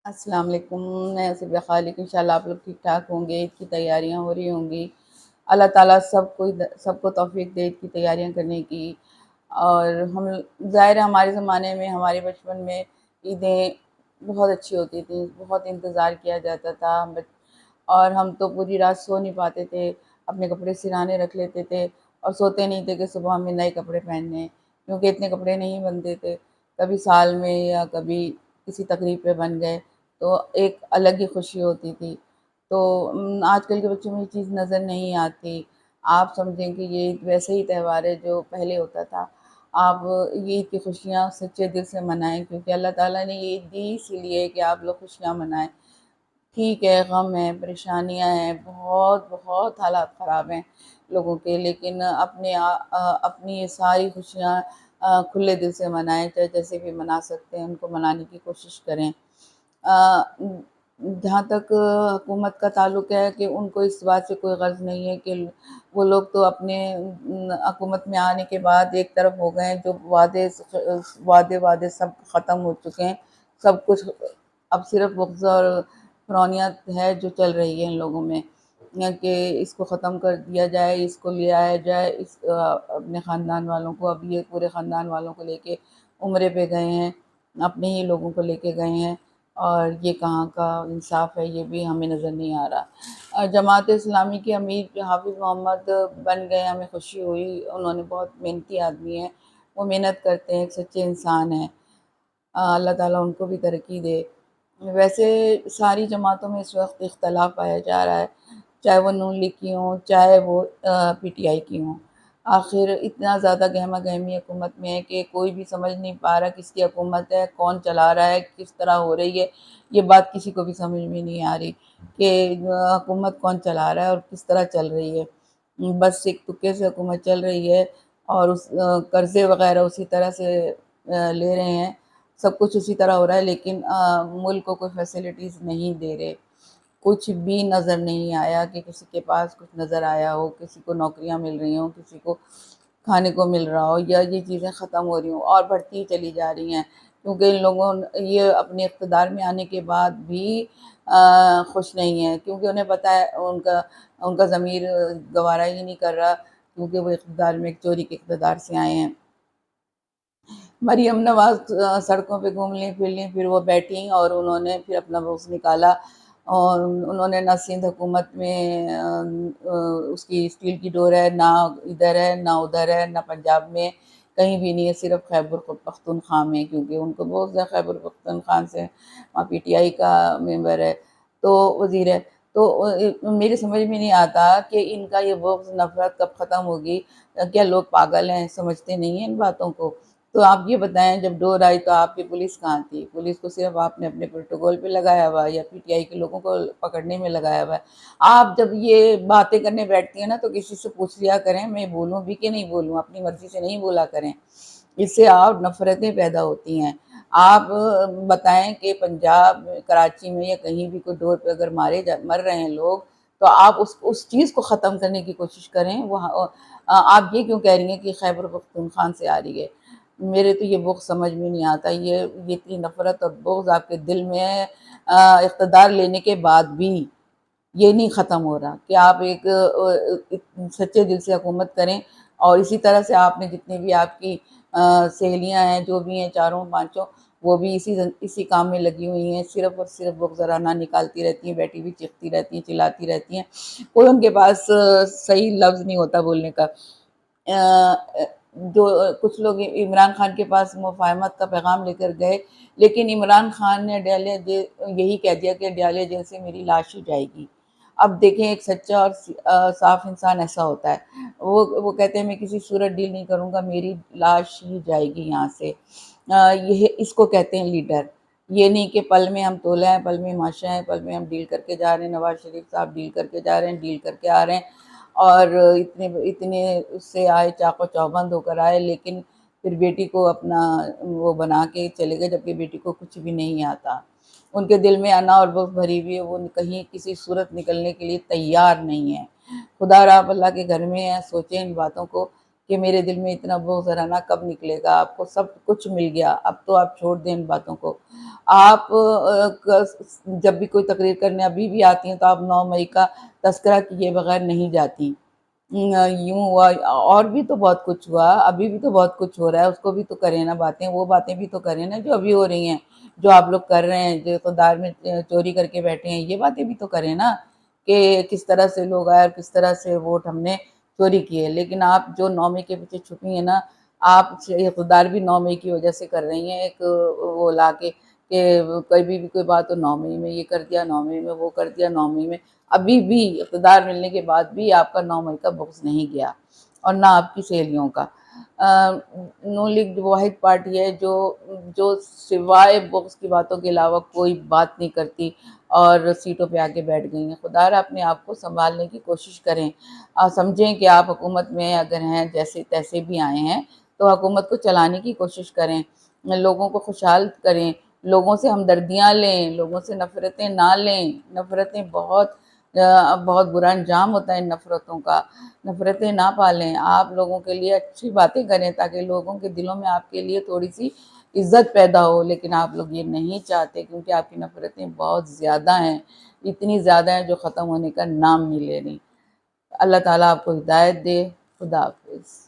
السلام علیکم، میں صبح خالق انشاءاللہ آپ لوگ ٹھیک ٹھاک ہوں گے، عید کی تیاریاں ہو رہی ہوں گی۔ اللہ تعالیٰ سب کو توفیق دے عید کی تیاریاں کرنے کی۔ اور ہم ظاہر ہے ہمارے زمانے میں، ہمارے بچپن میں عیدیں بہت اچھی ہوتی تھیں، بہت انتظار کیا جاتا تھا، اور ہم تو پوری رات سو نہیں پاتے تھے، اپنے کپڑے سرانے رکھ لیتے تھے اور سوتے نہیں تھے کہ صبح ہمیں نئے کپڑے پہننے ہیں، کیونکہ اتنے کپڑے نہیں بنتے تھے۔ کبھی سال میں یا کبھی کسی تقریب پہ بن گئے تو ایک الگ ہی خوشی ہوتی تھی۔ تو آج کل کے بچوں میں یہ چیز نظر نہیں آتی۔ آپ سمجھیں کہ یہ ویسے ہی تہوار ہے جو پہلے ہوتا تھا۔ آپ یہ عید کی خوشیاں سچے دل سے منائیں، کیونکہ اللہ تعالیٰ نے یہ عید دی اسی لیے کہ آپ لوگ خوشیاں منائیں۔ ٹھیک ہے، غم ہے، پریشانیاں ہیں، بہت بہت حالات خراب ہیں لوگوں کے، لیکن اپنی یہ ساری خوشیاں کھلے دل سے منائیں، چاہے جیسے بھی منا سکتے ہیں ان کو منانے کی کوشش کریں۔ جہاں تک حکومت کا تعلق ہے کہ ان کو اس بات سے کوئی غرض نہیں ہے کہ وہ لوگ تو اپنے حکومت میں آنے کے بعد ایک طرف ہو گئے ہیں، جو وعدے سب ختم ہو چکے ہیں، سب کچھ اب صرف بغض اور فرونیت ہے جو چل رہی ہے ان لوگوں میں، کہ اس کو ختم کر دیا جائے، اس کو لے آیا جائے، اپنے خاندان والوں کو، اب یہ پورے خاندان والوں کو لے کے عمرے پہ گئے ہیں، اپنے ہی لوگوں کو لے کے گئے ہیں، اور یہ کہاں کا انصاف ہے، یہ بھی ہمیں نظر نہیں آ رہا۔ جماعت اسلامی کے امیر حافظ محمد بن گئے، ہمیں خوشی ہوئی، انہوں نے بہت محنتی آدمی ہیں، وہ محنت کرتے ہیں، ایک سچے انسان ہیں، اللہ تعالیٰ ان کو بھی ترقی دے۔ ویسے ساری جماعتوں میں اس وقت اختلاف پایا جا رہا ہے، چاہے وہ نون لیگ کی ہوں، چاہے وہ پی ٹی آئی کی ہوں۔ آخر اتنا زیادہ گہما گہمی حکومت میں ہے کہ کوئی بھی سمجھ نہیں پا رہا کس کی حکومت ہے، کون چلا رہا ہے، کس طرح ہو رہی ہے، یہ بات کسی کو بھی سمجھ میں نہیں آ رہی کہ حکومت کون چلا رہا ہے اور کس طرح چل رہی ہے۔ بس ایک تکے سے حکومت چل رہی ہے، اور قرضے وغیرہ اسی طرح سے لے رہے ہیں، سب کچھ اسی طرح ہو رہا ہے، لیکن ملک کو کوئی فیسلٹیز نہیں دے رہے۔ کچھ بھی نظر نہیں آیا کہ کسی کے پاس کچھ نظر آیا ہو، کسی کو نوکریاں مل رہی ہوں، کسی کو کھانے کو مل رہا ہو، یا یہ چیزیں ختم ہو رہی ہوں اور بڑھتی ہی چلی جا رہی ہیں، کیونکہ ان لوگوں یہ اپنے اقتدار میں آنے کے بعد بھی خوش نہیں ہیں، کیونکہ انہیں پتہ ہے ان کا ضمیر گوارا ہی نہیں کر رہا، کیونکہ وہ اقتدار میں ایک چوری کے اقتدار سے آئے ہیں۔ مریم نواز سڑکوں پہ گھوم لیں پھر لیں، پھر وہ بیٹھیں اور انہوں نے پھر اپنا بغض نکالا، اور انہوں نے نہ سندھ حکومت میں اس کی اسٹیل کی ڈور ہے، نہ ادھر ہے، نہ ادھر ہے، نہ پنجاب میں، کہیں بھی نہیں ہے، صرف خیبر پختونخوا میں، کیونکہ ان کو بہت زیادہ خیبر پختونخوا سے وہاں پی ٹی آئی کا ممبر ہے، تو وزیر ہے۔ تو میری سمجھ میں نہیں آتا کہ ان کا یہ بغض نفرت کب ختم ہوگی، کیا لوگ پاگل ہیں، سمجھتے نہیں ہیں ان باتوں کو؟ تو آپ یہ بتائیں، جب ڈور آئی تو آپ کی پولیس کہاں تھی؟ پولیس کو صرف آپ نے اپنے پروٹوکول پہ لگایا ہوا ہے، یا پی ٹی آئی کے لوگوں کو پکڑنے میں لگایا ہوا ہے۔ آپ جب یہ باتیں کرنے بیٹھتی ہیں نا تو کسی سے پوچھ لیا کریں میں بولوں بھی کہ نہیں بولوں، اپنی مرضی سے نہیں بولا کریں، اس سے آپ نفرتیں پیدا ہوتی ہیں۔ آپ بتائیں کہ پنجاب کراچی میں یا کہیں بھی کوئی ڈور پہ اگر مر رہے ہیں لوگ، تو آپ اس چیز کو ختم کرنے کی کوشش کریں۔ وہاں آپ یہ کیوں کہہ رہی ہیں کہ خیبر پختونخوا سے آ رہی ہے؟ میرے تو یہ بغض سمجھ میں نہیں آتا، یہ اتنی نفرت اور بغض آپ کے دل میں ہے، اقتدار لینے کے بعد بھی یہ نہیں ختم ہو رہا کہ آپ ایک سچے دل سے حکومت کریں، اور اسی طرح سے آپ نے جتنی بھی آپ کی سہیلیاں ہیں، جو بھی ہیں، چاروں پانچوں، وہ بھی اسی کام میں لگی ہوئی ہیں، صرف اور صرف بغضرانہ نکالتی رہتی ہیں، بیٹھی بھی چیختی رہتی ہیں، چلاتی رہتی ہیں، کوئی ان کے پاس صحیح لفظ نہیں ہوتا بولنے کا۔ جو کچھ لوگ عمران خان کے پاس مفاہمت کا پیغام لے کر گئے، لیکن عمران خان نے یہی کہہ دیا کہ ڈیالے جیل سے میری لاش ہی جائے گی۔ اب دیکھیں ایک سچا اور صاف انسان ایسا ہوتا ہے، وہ کہتے ہیں میں کسی صورت ڈیل نہیں کروں گا، میری لاش ہی جائے گی یہاں سے۔ یہ اس کو کہتے ہیں لیڈر، یہ نہیں کہ پل میں ہم تولا ہیں، پل میں ماشا ہیں، پل میں ہم ڈیل کر کے جا رہے ہیں، نواز شریف صاحب ڈیل کر کے جا رہے ہیں، ڈیل کر کے آ رہے ہیں، اور اتنے اس سے آئے، چاق و چوبند ہو کر آئے، لیکن پھر بیٹی کو اپنا وہ بنا کے چلے گئے، جبکہ بیٹی کو کچھ بھی نہیں آتا۔ ان کے دل میں انا اور بغض بھری ہوئی ہے، وہ کہیں کسی صورت نکلنے کے لیے تیار نہیں ہے۔ خدا را آپ اللہ کے گھر میں ہیں، سوچیں ان باتوں کو کہ میرے دل میں اتنا بغض رہنا کب نکلے گا، آپ کو سب کچھ مل گیا، اب تو آپ چھوڑ دیں ان باتوں کو۔ آپ جب بھی کوئی تقریر کرنے ابھی بھی آتی ہیں تو آپ 9 مئی کا تذکرہ کیے بغیر نہیں جاتی۔ یوں ہوا، اور بھی تو بہت کچھ ہوا، ابھی بھی تو بہت کچھ ہو رہا ہے، اس کو بھی تو کریں نا باتیں، وہ باتیں بھی تو کریں نا جو ابھی ہو رہی ہیں، جو آپ لوگ کر رہے ہیں، جو اقتدار میں چوری کر کے بیٹھے ہیں، یہ باتیں بھی تو کریں نا کہ کس طرح سے لوگ آئے اور کس طرح سے ووٹ ہم نے چوری کیے۔ لیکن آپ جو 9 مئی کے پیچھے چھپی ہیں نا، آپ اقتدار بھی 9 مئی کی وجہ سے کر رہی ہیں، ایک وہ لا کے کہ کبھی بھی کوئی بات تو 9 مئی میں یہ کر دیا، 9 مئی میں وہ کر دیا، 9 مئی میں ابھی بھی اقتدار ملنے کے بعد بھی آپ کا 9 مئی کا بغض نہیں گیا، اور نہ آپ کی سہیلیوں کا۔ نون لیگ واحد پارٹی ہے جو سوائے بغض کی باتوں کے علاوہ کوئی بات نہیں کرتی اور سیٹوں پہ آ کے بیٹھ گئی ہیں۔ خدا را اپنے آپ کو سنبھالنے کی کوشش کریں، سمجھیں کہ آپ حکومت میں اگر ہیں، جیسے تیسے بھی آئے ہیں تو حکومت کو چلانے کی کوشش کریں، لوگوں کو خوشحال کریں، لوگوں سے ہمدردیاں لیں، لوگوں سے نفرتیں نہ لیں۔ نفرتیں بہت برا انجام ہوتا ہے ان نفرتوں کا، نفرتیں نہ پالیں، آپ لوگوں کے لیے اچھی باتیں کریں تاکہ لوگوں کے دلوں میں آپ کے لیے تھوڑی سی عزت پیدا ہو، لیکن آپ لوگ یہ نہیں چاہتے کیونکہ آپ کی نفرتیں بہت زیادہ ہیں، اتنی زیادہ ہیں جو ختم ہونے کا نام نہیں لے رہی۔ اللہ تعالیٰ آپ کو ہدایت دے۔ خدا حافظ۔